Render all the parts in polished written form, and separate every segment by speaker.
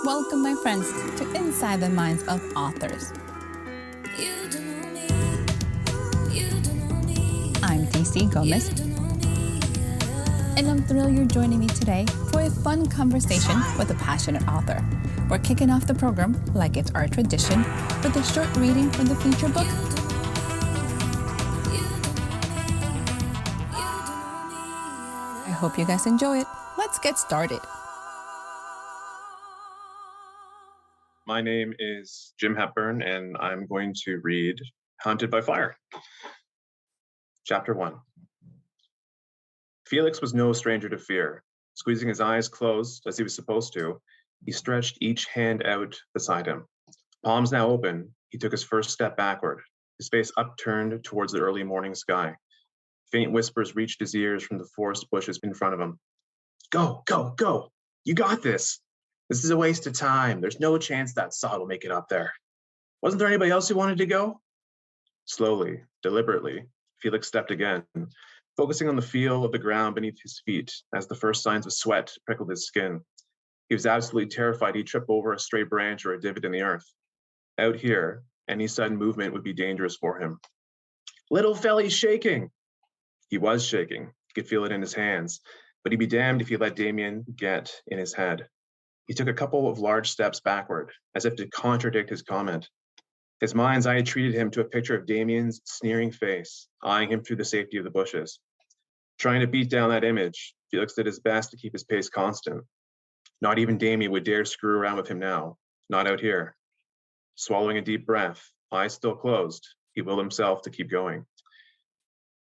Speaker 1: Welcome, my friends, to Inside the Minds of Authors. I'm DC Gomez, and I'm thrilled you're joining me today for a fun conversation with a passionate author. We're kicking off the program, like it's our tradition, with a short reading from the feature book. I hope you guys enjoy it. Let's get started.
Speaker 2: My name is Jim Hepburn, and I'm going to read Haunted by Fire. Chapter 1. Felix was no stranger to fear. Squeezing his eyes closed, as he was supposed to, he stretched each hand out beside him. Palms now open, he took his first step backward, his face upturned towards the early morning sky. Faint whispers reached his ears from the forest bushes in front of him. Go, go, go! You got this! This is a waste of time. There's no chance that sod will make it up there. Wasn't there anybody else who wanted to go? Slowly, deliberately, Felix stepped again, focusing on the feel of the ground beneath his feet as the first signs of sweat prickled his skin. He was absolutely terrified he'd trip over a stray branch or a divot in the earth. Out here, any sudden movement would be dangerous for him. Little felly's shaking! He was shaking. He could feel it in his hands, but he'd be damned if he let Damien get in his head. He took a couple of large steps backward, as if to contradict his comment. His mind's eye treated him to a picture of Damien's sneering face, eyeing him through the safety of the bushes. Trying to beat down that image, Felix did his best to keep his pace constant. Not even Damien would dare screw around with him now, not out here. Swallowing a deep breath, eyes still closed, he willed himself to keep going.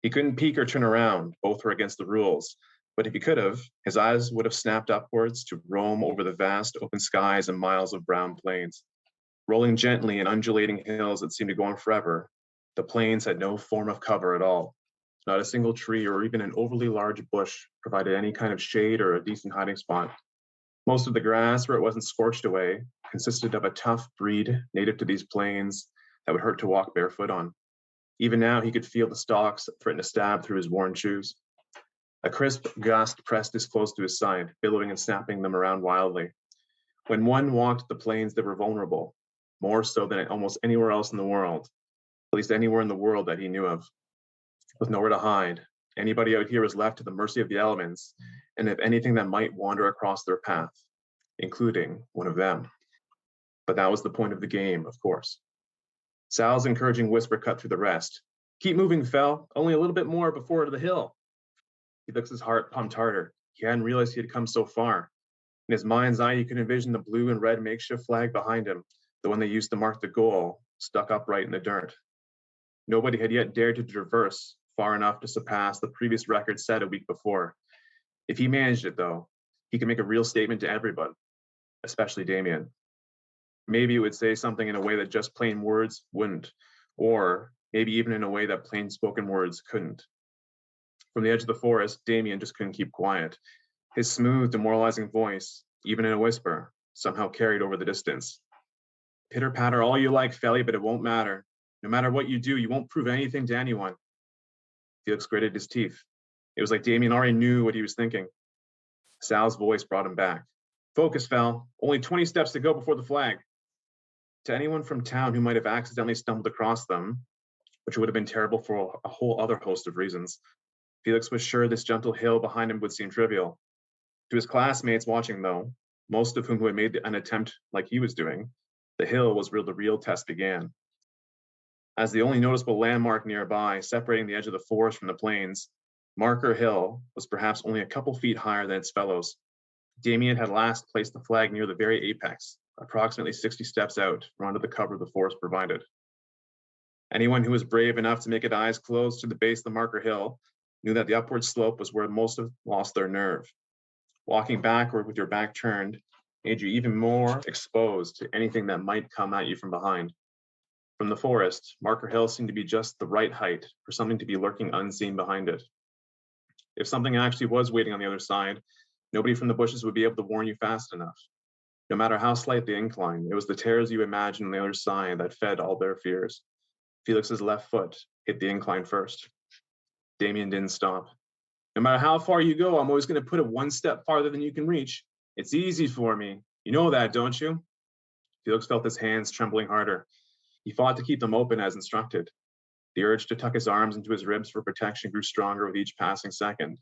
Speaker 2: He couldn't peek or turn around, both were against the rules. But if he could have, his eyes would have snapped upwards to roam over the vast open skies and miles of brown plains. Rolling gently in undulating hills that seemed to go on forever, the plains had no form of cover at all. Not a single tree or even an overly large bush provided any kind of shade or a decent hiding spot. Most of the grass, where it wasn't scorched away, consisted of a tough breed native to these plains that would hurt to walk barefoot on. Even now, he could feel the stalks that threatened to stab through his worn shoes. A crisp gust pressed his clothes to his side, billowing and snapping them around wildly. When one walked the plains, they were vulnerable, more so than almost anywhere else in the world, at least anywhere in the world that he knew of. With nowhere to hide, anybody out here was left to the mercy of the elements and of anything that might wander across their path, including one of them. But that was the point of the game, of course. Sal's encouraging whisper cut through the rest. Keep moving, Fel. Only a little bit more before the hill. Felix's heart pumped harder. He hadn't realized he had come so far. In his mind's eye, he could envision the blue and red makeshift flag behind him, the one they used to mark the goal, stuck upright in the dirt. Nobody had yet dared to traverse far enough to surpass the previous record set a week before. If he managed it, though, he could make a real statement to everyone, especially Damien. Maybe it would say something in a way that just plain words wouldn't, or maybe even in a way that plain spoken words couldn't. From the edge of the forest, Damien just couldn't keep quiet. His smooth, demoralizing voice, even in a whisper, somehow carried over the distance. Pitter-patter all you like, Felly, but it won't matter. No matter what you do, you won't prove anything to anyone. Felix gritted his teeth. It was like Damien already knew what he was thinking. Sal's voice brought him back. Focus, Fel. Only 20 steps to go before the flag. To anyone from town who might have accidentally stumbled across them, which would have been terrible for a whole other host of reasons, Felix was sure this gentle hill behind him would seem trivial. To his classmates watching, though, most of whom had made an attempt like he was doing, the hill was where the real test began. As the only noticeable landmark nearby, separating the edge of the forest from the plains, Marker Hill was perhaps only a couple feet higher than its fellows. Damien had last placed the flag near the very apex, approximately 60 steps out from under the cover the forest provided. Anyone who was brave enough to make it eyes closed to the base of the Marker Hill knew that the upward slope was where most have lost their nerve. Walking backward with your back turned made you even more exposed to anything that might come at you from behind. From the forest, Marker Hill seemed to be just the right height for something to be lurking unseen behind it. If something actually was waiting on the other side, nobody from the bushes would be able to warn you fast enough. No matter how slight the incline, it was the terrors you imagined on the other side that fed all their fears. Felix's left foot hit the incline first. Damien didn't stop. No matter how far you go, I'm always going to put it one step farther than you can reach. It's easy for me. You know that, don't you? Felix felt his hands trembling harder. He fought to keep them open as instructed. The urge to tuck his arms into his ribs for protection grew stronger with each passing second.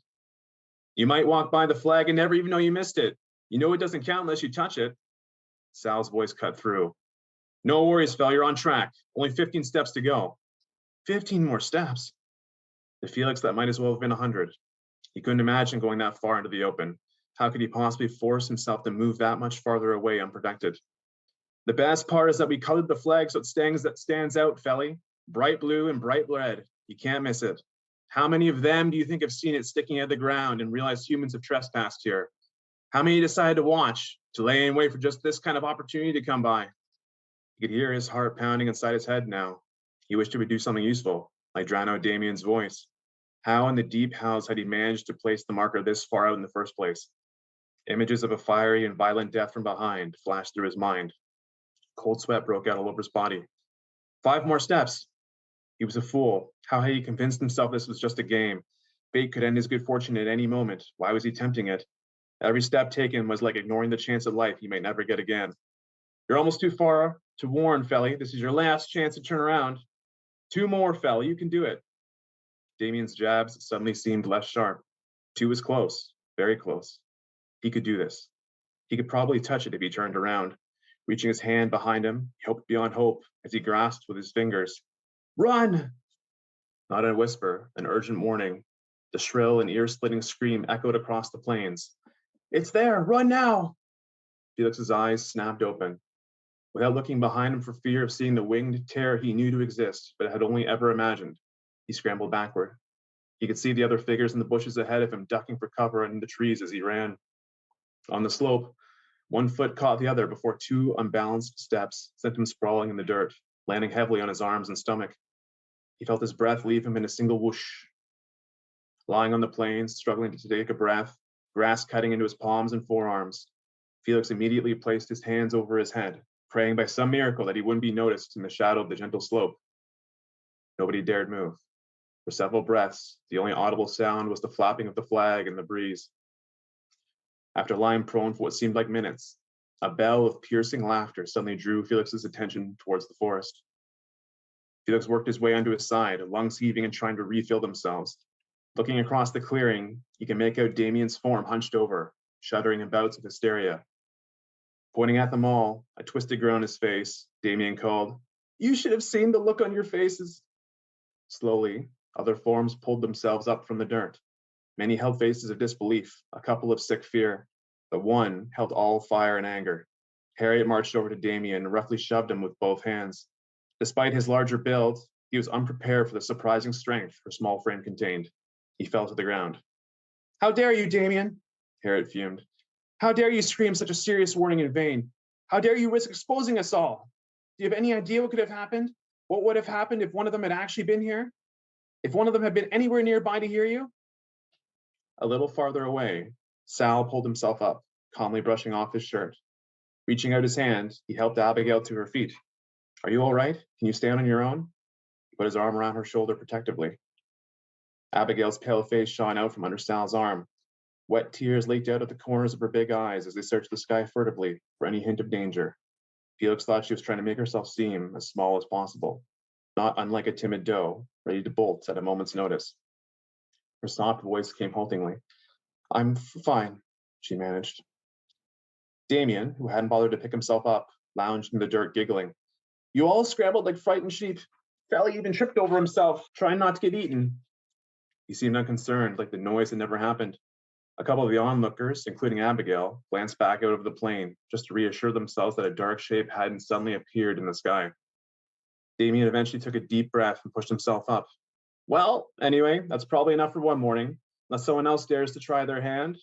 Speaker 2: You might walk by the flag and never even know you missed it. You know it doesn't count unless you touch it. Sal's voice cut through. No worries, Fel, you're on track. Only 15 steps to go. 15 more steps? To Felix, that might as well have been 100. He couldn't imagine going that far into the open. How could he possibly force himself to move that much farther away unprotected? The best part is that we colored the flag so it stands out, Felly. Bright blue and bright red. You can't miss it. How many of them do you think have seen it sticking out of the ground and realized humans have trespassed here? How many decided to watch, to lay in wait for just this kind of opportunity to come by? He could hear his heart pounding inside his head now. He wished he would do something useful, like drown out Damien's voice. How in the deep house had he managed to place the marker this far out in the first place? Images of a fiery and violent death from behind flashed through his mind. Cold sweat broke out all over his body. 5 more steps. He was a fool. How had he convinced himself this was just a game? Fate could end his good fortune at any moment. Why was he tempting it? Every step taken was like ignoring the chance at life he might never get again. You're almost too far to warn, Felly. This is your last chance to turn around. 2 more, Felly. You can do it. Damien's jabs suddenly seemed less sharp. 2 was close, very close. He could do this. He could probably touch it if he turned around. Reaching his hand behind him, he hoped beyond hope as he grasped with his fingers. Run! Not a whisper, an urgent warning. The shrill and ear-splitting scream echoed across the plains. It's there! Run now! Felix's eyes snapped open. Without looking behind him for fear of seeing the winged terror he knew to exist, but had only ever imagined, he scrambled backward. He could see the other figures in the bushes ahead of him ducking for cover in the trees as he ran. On the slope, one foot caught the other before 2 unbalanced steps sent him sprawling in the dirt, landing heavily on his arms and stomach. He felt his breath leave him in a single whoosh. Lying on the plains, struggling to take a breath, grass cutting into his palms and forearms, Felix immediately placed his hands over his head, praying by some miracle that he wouldn't be noticed in the shadow of the gentle slope. Nobody dared move. For several breaths, the only audible sound was the flapping of the flag in the breeze. After lying prone for what seemed like minutes, a bell of piercing laughter suddenly drew Felix's attention towards the forest. Felix worked his way onto his side, lungs heaving and trying to refill themselves. Looking across the clearing, he could make out Damien's form hunched over, shuddering in bouts of hysteria. Pointing at them all, a twisted grin on his face, Damien called, "You should have seen the look on your faces." Slowly, other forms pulled themselves up from the dirt. Many held faces of disbelief, a couple of sick fear, but one held all fire and anger. Harriet marched over to Damien and roughly shoved him with both hands. Despite his larger build, he was unprepared for the surprising strength her small frame contained. He fell to the ground. "How dare you, Damien?" Harriet fumed. "How dare you scream such a serious warning in vain? How dare you risk exposing us all? Do you have any idea what could have happened? What would have happened if one of them had actually been here? If one of them had been anywhere nearby to hear you?" A little farther away, Sal pulled himself up, calmly brushing off his shirt. Reaching out his hand, he helped Abigail to her feet. "Are you all right? Can you stand on your own?" He put his arm around her shoulder protectively. Abigail's pale face shone out from under Sal's arm. Wet tears leaked out at the corners of her big eyes as they searched the sky furtively for any hint of danger. Felix thought she was trying to make herself seem as small as possible, not unlike a timid doe, ready to bolt at a moment's notice. Her soft voice came haltingly. "I'm fine," she managed. Damien, who hadn't bothered to pick himself up, lounged in the dirt, giggling. "You all scrambled like frightened sheep. Felly even tripped over himself, trying not to get eaten." He seemed unconcerned, like the noise had never happened. A couple of the onlookers, including Abigail, glanced back out over the plain, just to reassure themselves that a dark shape hadn't suddenly appeared in the sky. Damien eventually took a deep breath and pushed himself up. "Well, anyway, that's probably enough for one morning, unless someone else dares to try their hand.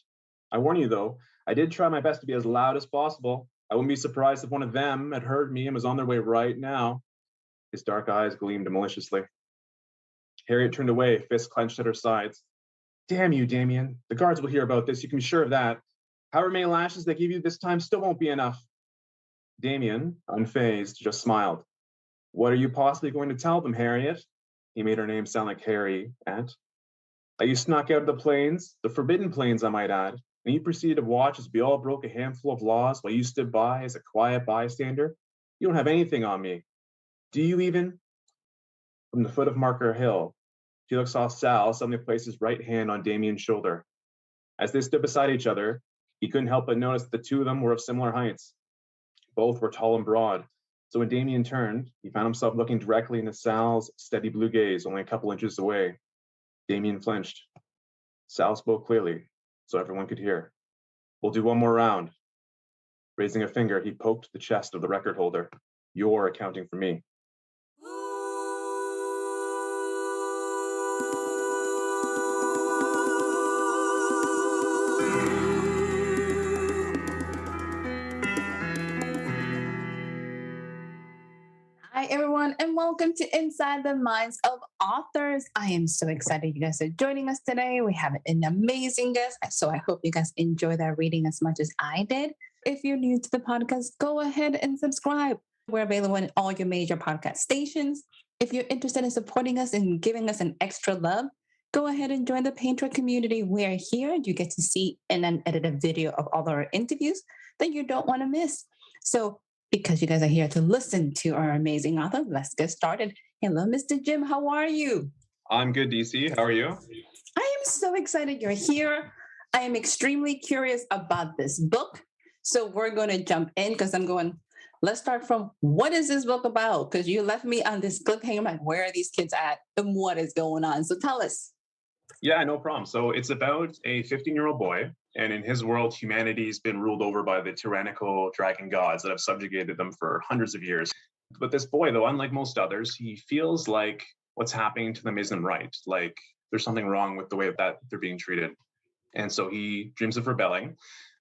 Speaker 2: I warn you, though, I did try my best to be as loud as possible. I wouldn't be surprised if one of them had heard me and was on their way right now." His dark eyes gleamed maliciously. Harriet turned away, fists clenched at her sides. "Damn you, Damien. The guards will hear about this, you can be sure of that. However many lashes they give you this time still won't be enough." Damien, unfazed, just smiled. "What are you possibly going to tell them, Harriet?" He made her name sound like Harry, Aunt. "That you snuck out of the plains, the forbidden plains, I might add, and you proceeded to watch as we all broke a handful of laws while you stood by as a quiet bystander. You don't have anything on me. Do you even? From the foot of Marker Hill, Felix saw Sal suddenly place his right hand on Damien's shoulder. As they stood beside each other, he couldn't help but notice that the two of them were of similar heights. Both were tall and broad, so when Damien turned, he found himself looking directly into Sal's steady blue gaze only a couple inches away. Damien flinched. Sal spoke clearly, so everyone could hear. We'll do one more round. Raising a finger, he poked the chest of the record holder. You're accounting for me.
Speaker 1: Hi, everyone, and welcome to Inside the Minds of Authors. I am so excited you guys are joining us today. We have an amazing guest, so I hope you guys enjoy that reading as much as I did. If you're new to the podcast, go ahead and subscribe. We're available in all your major podcast stations. If you're interested in supporting us and giving us an extra love, go ahead and join the Patreon community. We're here. You get to see an unedited video of all our interviews that you don't want to miss. So because you guys are here to listen to our amazing author, let's get started. Hello, Mr. Jim. How are you?
Speaker 2: I'm good, DC. How are you?
Speaker 1: I am so excited you're here. I am extremely curious about this book. So we're going to jump in because let's start from what is this book about? Because you left me on this cliffhanger. I'm like, where are these kids at and what is going on? So tell us.
Speaker 2: Yeah, no problem. So it's about a 15-year-old boy, and in his world, humanity's been ruled over by the tyrannical dragon gods that have subjugated them for hundreds of years. But this boy, though, unlike most others, he feels like what's happening to them isn't right. Like there's something wrong with the way that they're being treated. And so he dreams of rebelling,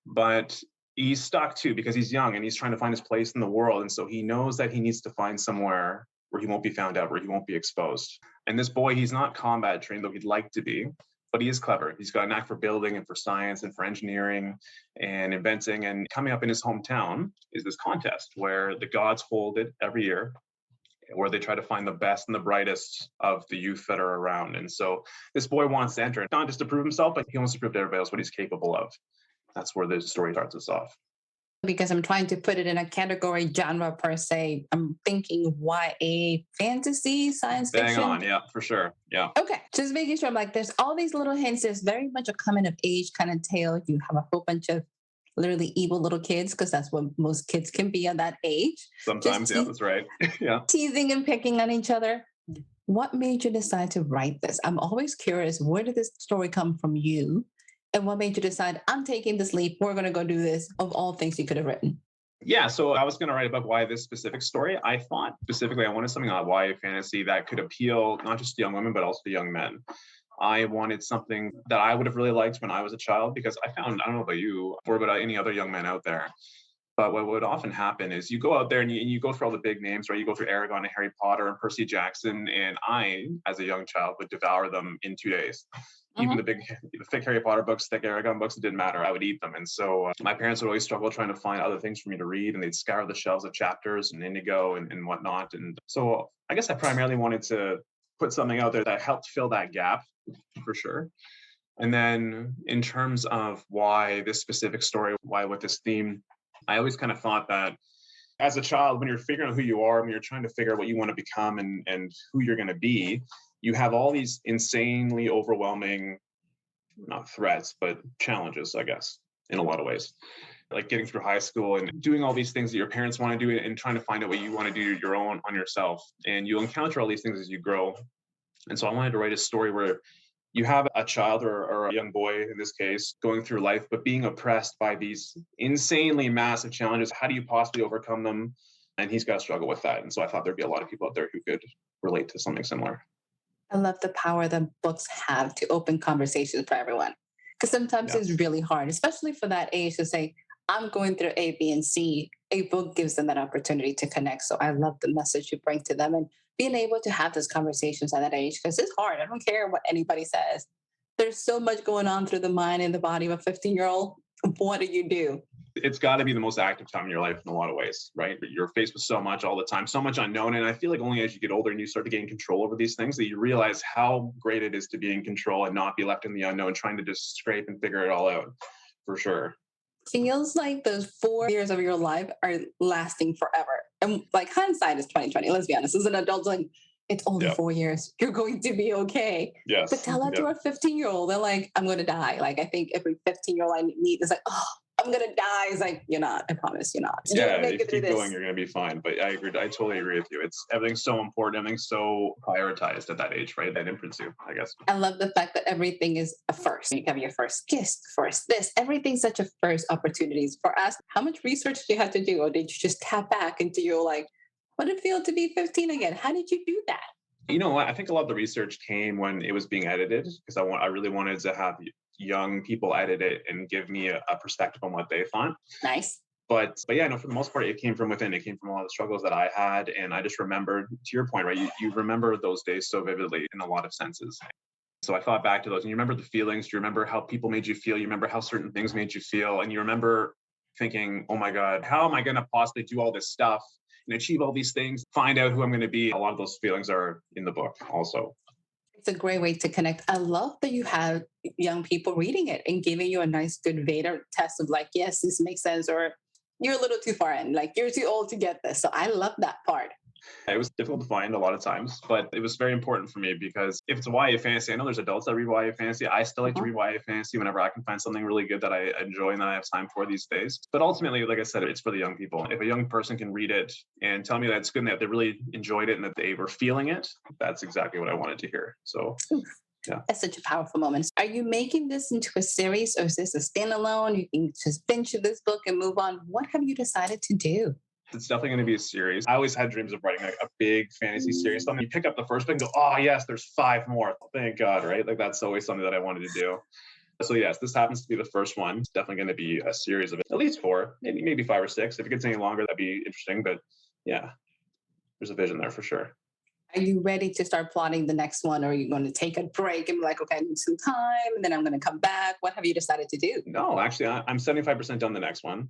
Speaker 2: but he's stuck too because he's young and he's trying to find his place in the world. And so he knows that he needs to find somewhere where he won't be found out, where he won't be exposed. And this boy, he's not combat trained, though he'd like to be, but he is clever. He's got a knack for building and for science and for engineering and inventing. And coming up in his hometown is this contest where the gods hold it every year, where they try to find the best and the brightest of the youth that are around. And so this boy wants to enter, not just to prove himself, but he wants to prove to everybody else what he's capable of. That's where the story starts us off.
Speaker 1: Because I'm trying to put it in a category genre per se. I'm thinking YA fantasy, science fiction.
Speaker 2: Bang on, yeah, for sure. Yeah.
Speaker 1: Okay, just making sure. I'm like, there's all these little hints. There's very much a coming of age kind of tale. You have a whole bunch of literally evil little kids, because that's what most kids can be at that age.
Speaker 2: Sometimes, yeah, that's right. Yeah.
Speaker 1: Teasing and picking on each other. What made you decide to write this? I'm always curious, where did this story come from you? And what made you decide, I'm taking this leap, we're going to go do this, of all things you could have written?
Speaker 2: Yeah, so I was going to write about why this specific story. I thought specifically I wanted something on YA fantasy that could appeal not just to young women, but also to young men. I wanted something that I would have really liked when I was a child, because I found, I don't know about you or about any other young men out there, but what would often happen is you go out there and you go through all the big names, right? You go through Aragon and Harry Potter and Percy Jackson, and I, as a young child, would devour them in 2 days. Even the thick Harry Potter books, thick Aragon books, it didn't matter. I would eat them. And so my parents would always struggle trying to find other things for me to read, and they'd scour the shelves of Chapters and Indigo and whatnot. And so I guess I primarily wanted to put something out there that helped fill that gap, for sure. And then in terms of why this specific story, why with this theme, I always kind of thought that as a child, when you're figuring out who you are, when you're trying to figure out what you want to become and who you're going to be, you have all these insanely overwhelming, not threats, but challenges, I guess, in a lot of ways. Like getting through high school and doing all these things that your parents want to do and trying to find out what you want to do your own on yourself. And you'll encounter all these things as you grow. And so I wanted to write a story where you have a child or a young boy, in this case, going through life, but being oppressed by these insanely massive challenges. How do you possibly overcome them? And he's got to struggle with that. And so I thought there'd be a lot of people out there who could relate to something similar.
Speaker 1: I love the power that books have to open conversations for everyone. Because sometimes it's really hard, especially for that age, to say, I'm going through A, B, and C. A book gives them that opportunity to connect. So I love the message you bring to them and being able to have those conversations at that age, because it's hard. I don't care what anybody says. There's so much going on through the mind and the body of a 15-year-old. What do you do?
Speaker 2: It's got to be the most active time in your life in a lot of ways, right? You're faced with so much all the time, so much unknown. And I feel like only as you get older and you start to gain control over these things that you realize how great it is to be in control and not be left in the unknown, trying to just scrape and figure it all out. for sure.
Speaker 3: Feels like those 4 years of your life are lasting forever. And like hindsight is 2020. Let's be honest. As an adult, like it's only
Speaker 2: Yeah.
Speaker 3: 4 years. You're going to be okay.
Speaker 2: Yes.
Speaker 3: But tell that to
Speaker 2: Yeah.
Speaker 3: our 15-year-old. They're like, I'm going to die. Like I think every 15-year-old I meet is like, oh, I'm going to die. It's like, you're not. I promise you're not. You're
Speaker 2: Yeah,
Speaker 3: going to make
Speaker 2: if
Speaker 3: it through
Speaker 2: you keep
Speaker 3: this.
Speaker 2: going, you're going to be fine. But I agree. I totally agree with you. It's everything's so important. Everything's so prioritized at that age, right? That infancy, I guess.
Speaker 3: I love the fact that everything is a first. You have your first kiss, first this. Everything's such a first opportunities. For us, how much research did you have to do? Or did you just tap back into your like, what did it feel to be 15 again? How did you do that?
Speaker 2: You know what? I think a lot of the research came when it was being edited because I really wanted to have young people edit it and give me a perspective on what they thought.
Speaker 3: Nice.
Speaker 2: But yeah, no, for the most part, it came from within. It came from a lot of the struggles that I had. And I just remembered, to your point, right? You remember those days so vividly in a lot of senses. So I thought back to those and you remember the feelings. You remember how people made you feel. You remember how certain things made you feel. And you remember thinking, oh my God, how am I going to possibly do all this stuff and achieve all these things, find out who I'm going to be? A lot of those feelings are in the book also.
Speaker 3: It's a great way to connect. I love that you have young people reading it and giving you a nice, good Vader test of like, yes, this makes sense, or you're a little too far in, like you're too old to get this. So I love that part.
Speaker 2: It was difficult to find a lot of times, but it was very important for me because if it's a YA fantasy, I know there's adults that read YA fantasy. I still like to read YA fantasy whenever I can find something really good that I enjoy and that I have time for these days. But ultimately, like I said, it's for the young people. If a young person can read it and tell me that it's good and that they really enjoyed it and that they were feeling it, that's exactly what I wanted to hear. So yeah.
Speaker 3: That's such a powerful moment. Are you making this into a series or is this a standalone? You can just binge this book and move on. What have you decided to do?
Speaker 2: It's definitely going to be a series. I always had dreams of writing like a big fantasy series. So you pick up the first book and go, oh yes, there's 5 more. Thank God, right? Like that's always something that I wanted to do. So yes, this happens to be the first one. It's definitely going to be a series of at least 4, maybe 5 or 6. If it gets any longer, that'd be interesting. But yeah, there's a vision there for sure.
Speaker 3: Are you ready to start plotting the next one? Or are you going to take a break and be like, okay, I need some time and then I'm going to come back? What have you decided to do?
Speaker 2: No, actually, I'm 75% done the next one.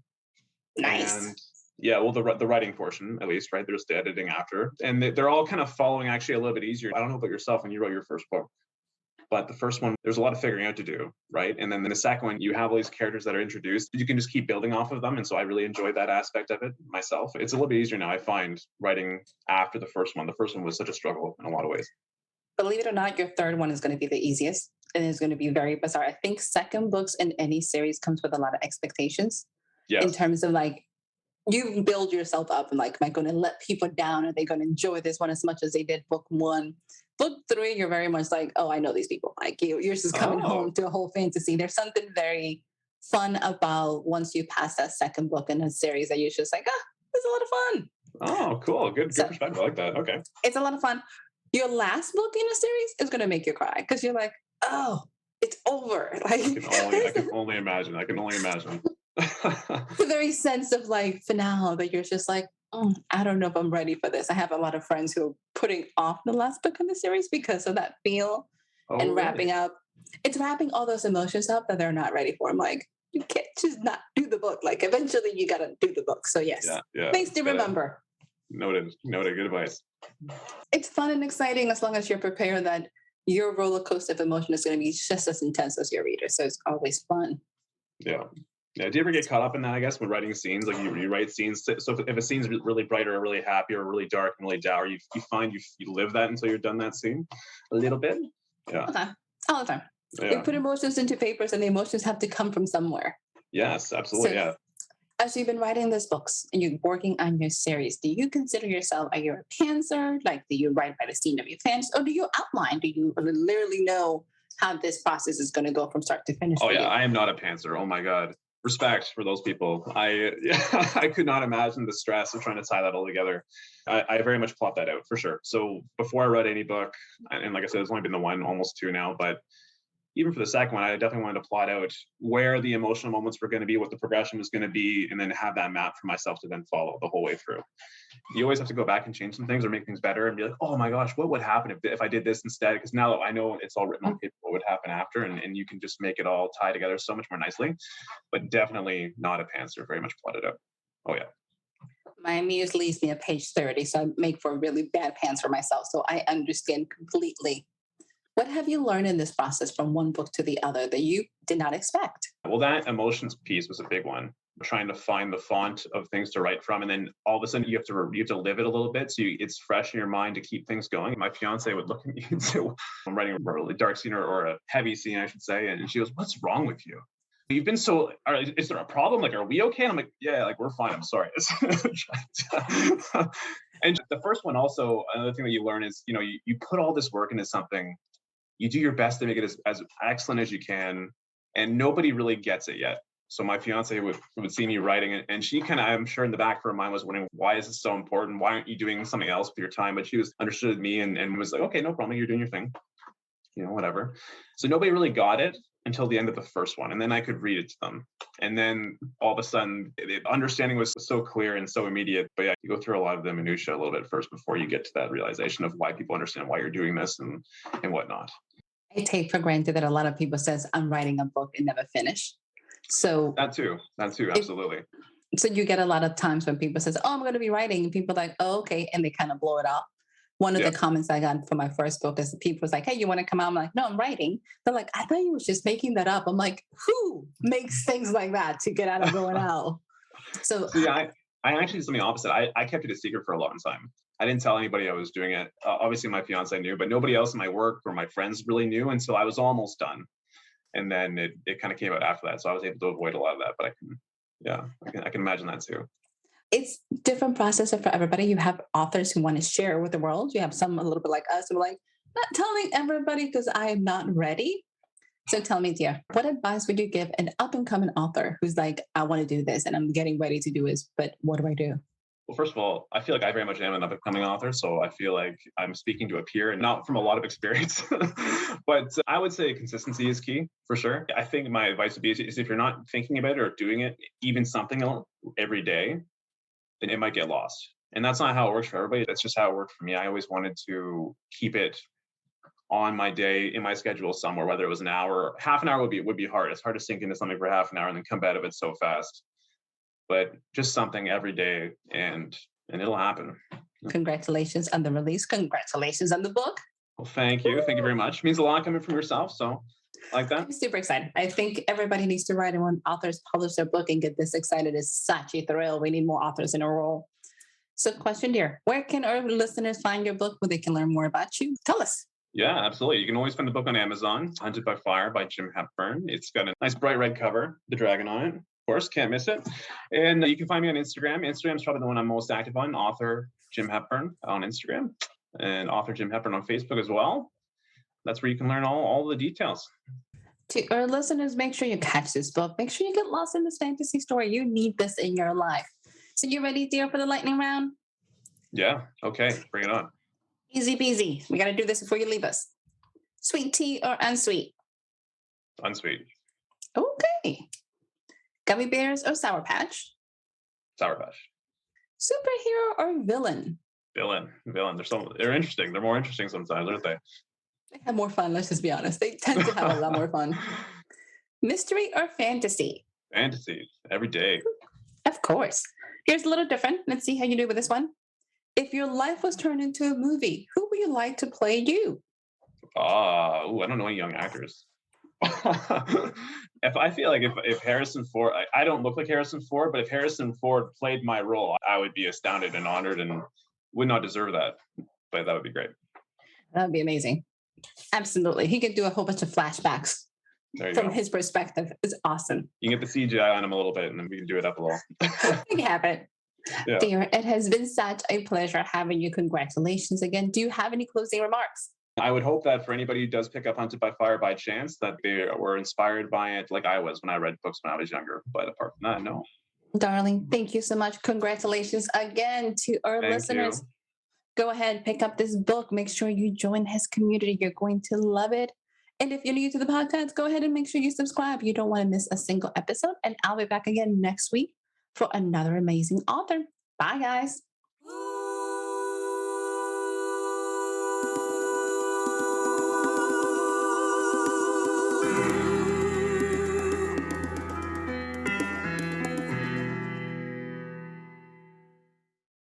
Speaker 3: Nice.
Speaker 2: And yeah, well, the writing portion, at least, right? There's the editing after. And they're all kind of following actually a little bit easier. I don't know about yourself when you wrote your first book, but the first one, there's a lot of figuring out to do, right? And then the second one, you have all these characters that are introduced. You can just keep building off of them. And so I really enjoyed that aspect of it myself. It's a little bit easier now, I find, writing after the first one. The first one was such a struggle in a lot of ways.
Speaker 3: Believe it or not, your third one is going to be the easiest. And it's going to be very bizarre. I think second books in any series comes with a lot of expectations.
Speaker 2: Yes.
Speaker 3: In terms of like, you build yourself up and like, am I going to let people down? Are they going to enjoy this one as much as they did book 1? Book 3, you're very much like, oh, I know these people. Like you're just coming home to a whole fantasy. There's something very fun about once you pass that second book in a series that you're just like, it's a lot of fun.
Speaker 2: Oh, cool. Good perspective. I like that. Okay.
Speaker 3: It's a lot of fun. Your last book in a series is going to make you cry because you're like, oh, it's over. Like
Speaker 2: I can only imagine.
Speaker 3: The very sense of like finale that you're just like, I don't know if I'm ready for this. I have a lot of friends who are putting off the last book in the series because of that feel and wrapping up. It's wrapping all those emotions up that they're not ready for. I'm like, you can't just not do the book. Like eventually you got to do the book. So yes, things to remember.
Speaker 2: Noted. Good advice.
Speaker 3: It's fun and exciting as long as you're prepared that your roller coaster of emotion is going to be just as intense as your reader. So it's always fun.
Speaker 2: Yeah. Do you ever get caught up in that, I guess, when writing scenes? Like you write scenes. So if a scene's really bright or really happy or really dark and really dour, you find you live that until you're done that scene a little bit? Yeah.
Speaker 3: All the time.
Speaker 2: Yeah.
Speaker 3: You put emotions into papers and the emotions have to come from somewhere.
Speaker 2: Yes, absolutely.
Speaker 3: So, as you've been writing these books and you're working on your series, do you consider yourself a pantser? Like, do you write by the scene of your fans? Or do you outline? Do you literally know how this process is going to go from start to finish?
Speaker 2: Oh, yeah. I am not a pantser. Oh, my God. Respect for those people. I could not imagine the stress of trying to tie that all together. I very much plot that out for sure. So before I write any book, and like I said, it's only been the one, almost 2 now, but even for the second one, I definitely wanted to plot out where the emotional moments were going to be, what the progression was going to be, and then have that map for myself to then follow the whole way through. You always have to go back and change some things or make things better and be like, oh my gosh, what would happen if I did this instead? Because now I know it's all written on paper, what would happen after, and you can just make it all tie together so much more nicely. But definitely not a pantser, very much plotted out. Oh yeah.
Speaker 3: My muse leaves me at page 30, so I make for a really bad pantser myself. So I understand completely. What have you learned in this process from one book to the other that you did not expect?
Speaker 2: Well, that emotions piece was a big one. Trying to find the font of things to write from, and then all of a sudden you have to live it a little bit, so it's fresh in your mind to keep things going. My fiance would look at me and say, "I'm writing a really dark scene or a heavy scene, I should say," and she goes, "What's wrong with you? You've been so. Is there a problem? Like, are we okay?" And I'm like, "Yeah, like we're fine. I'm sorry." And the first one also, another thing that you learn is, you put all this work into something, you do your best to make it as excellent as you can, and nobody really gets it yet. So my fiance would see me writing it, and she kind of, I'm sure in the back of her mind was wondering, why is this so important? Why aren't you doing something else with your time? But she was understood me and was like, okay, no problem. You're doing your thing, whatever. So nobody really got it until the end of the first one. And then I could read it to them. And then all of a sudden, the understanding was so clear and so immediate. But yeah, you go through a lot of the minutia a little bit first before you get to that realization of why people understand why you're doing this and whatnot.
Speaker 3: I take for granted that a lot of people says, I'm writing a book and never finish. So
Speaker 2: that too, absolutely.
Speaker 3: So you get a lot of times when people says, oh, I'm going to be writing, and people are like, oh, okay. And they kind of blow it off. One of the comments I got for my first book is people was like, hey, you want to come out? I'm like, no, I'm writing. They're like, I thought you was just making that up. I'm like, who makes things like that to get out of going out? So
Speaker 2: I actually did something opposite. I kept it a secret for a long time. I didn't tell anybody I was doing it. Obviously my fiance knew, but nobody else in my work or my friends really knew until I was almost done. And then it kind of came out after that. So I was able to avoid a lot of that, but I can imagine that too.
Speaker 3: It's different process for everybody. You have authors who want to share with the world. You have some a little bit like us who are like, not telling everybody because I am not ready. So tell me, dear, what advice would you give an up and coming author who's like, I want to do this and I'm getting ready to do this, but what do I do?
Speaker 2: Well, first of all, I feel like I very much am an up-and-coming author, so I feel like I'm speaking to a peer and not from a lot of experience. But I would say consistency is key, for sure. I think my advice would be is if you're not thinking about it or doing it, even something every day, then it might get lost. And that's not how it works for everybody. That's just how it worked for me. I always wanted to keep it on my day, in my schedule somewhere, whether it was an hour, half an hour would be hard. It's hard to sink into something for half an hour and then come out of it so fast. But just something every day and it'll happen.
Speaker 3: Congratulations on the release. Congratulations on the book.
Speaker 2: Well, thank you. Thank you very much. It means a lot coming from yourself. So I like that.
Speaker 3: I'm super excited. I think everybody needs to write, and when authors publish their book and get this excited is such a thrill. We need more authors in a role. So question, dear, where can our listeners find your book where they can learn more about you? Tell us.
Speaker 2: Yeah, absolutely. You can always find the book on Amazon, Hunted by Fire by Jim Hepburn. It's got a nice bright red cover, the dragon on it. Course, can't miss it. And you can find me on Instagram. Instagram's probably the one I'm most active on, author Jim Hepburn on Instagram, and author Jim Hepburn on Facebook as well. That's where you can learn all the details.
Speaker 3: To our listeners, make sure you catch this book. Make sure you get lost in this fantasy story. You need this in your life. So you ready, dear, for the lightning round?
Speaker 2: Yeah. Okay. Bring it on.
Speaker 3: Easy peasy. We got to do this before you leave us. Sweet tea or unsweet?
Speaker 2: Unsweet.
Speaker 3: Okay. Gummy bears or Sour Patch?
Speaker 2: Sour Patch.
Speaker 3: Superhero or villain?
Speaker 2: Villain. They're interesting. They're more interesting sometimes, aren't they?
Speaker 3: They have more fun, let's just be honest. They tend to have a lot more fun. Mystery or fantasy?
Speaker 2: Fantasy. Every day.
Speaker 3: Of course. Here's a little different. Let's see how you do with this one. If your life was turned into a movie, who would you like to play you?
Speaker 2: I don't know any young actors. if Harrison Ford, I don't look like Harrison Ford, but if Harrison Ford played my role, I would be astounded and honored and would not deserve that. But that would be great.
Speaker 3: That would be amazing. Absolutely. He could do a whole bunch of flashbacks from his perspective. It's awesome.
Speaker 2: You can get the CGI on him a little bit and then we can do it up a little.
Speaker 3: We have it. Yeah. Dear, it has been such a pleasure having you. Congratulations again. Do you have any closing remarks?
Speaker 2: I would hope that for anybody who does pick up Hunted by Fire by chance, that they were inspired by it like I was when I read books when I was younger. But apart from that, no.
Speaker 3: Darling, thank you so much. Congratulations again to our listeners. Go ahead, pick up this book. Make sure you join his community. You're going to love it. And if you're new to the podcast, go ahead and make sure you subscribe. You don't want to miss a single episode. And I'll be back again next week for another amazing author. Bye, guys.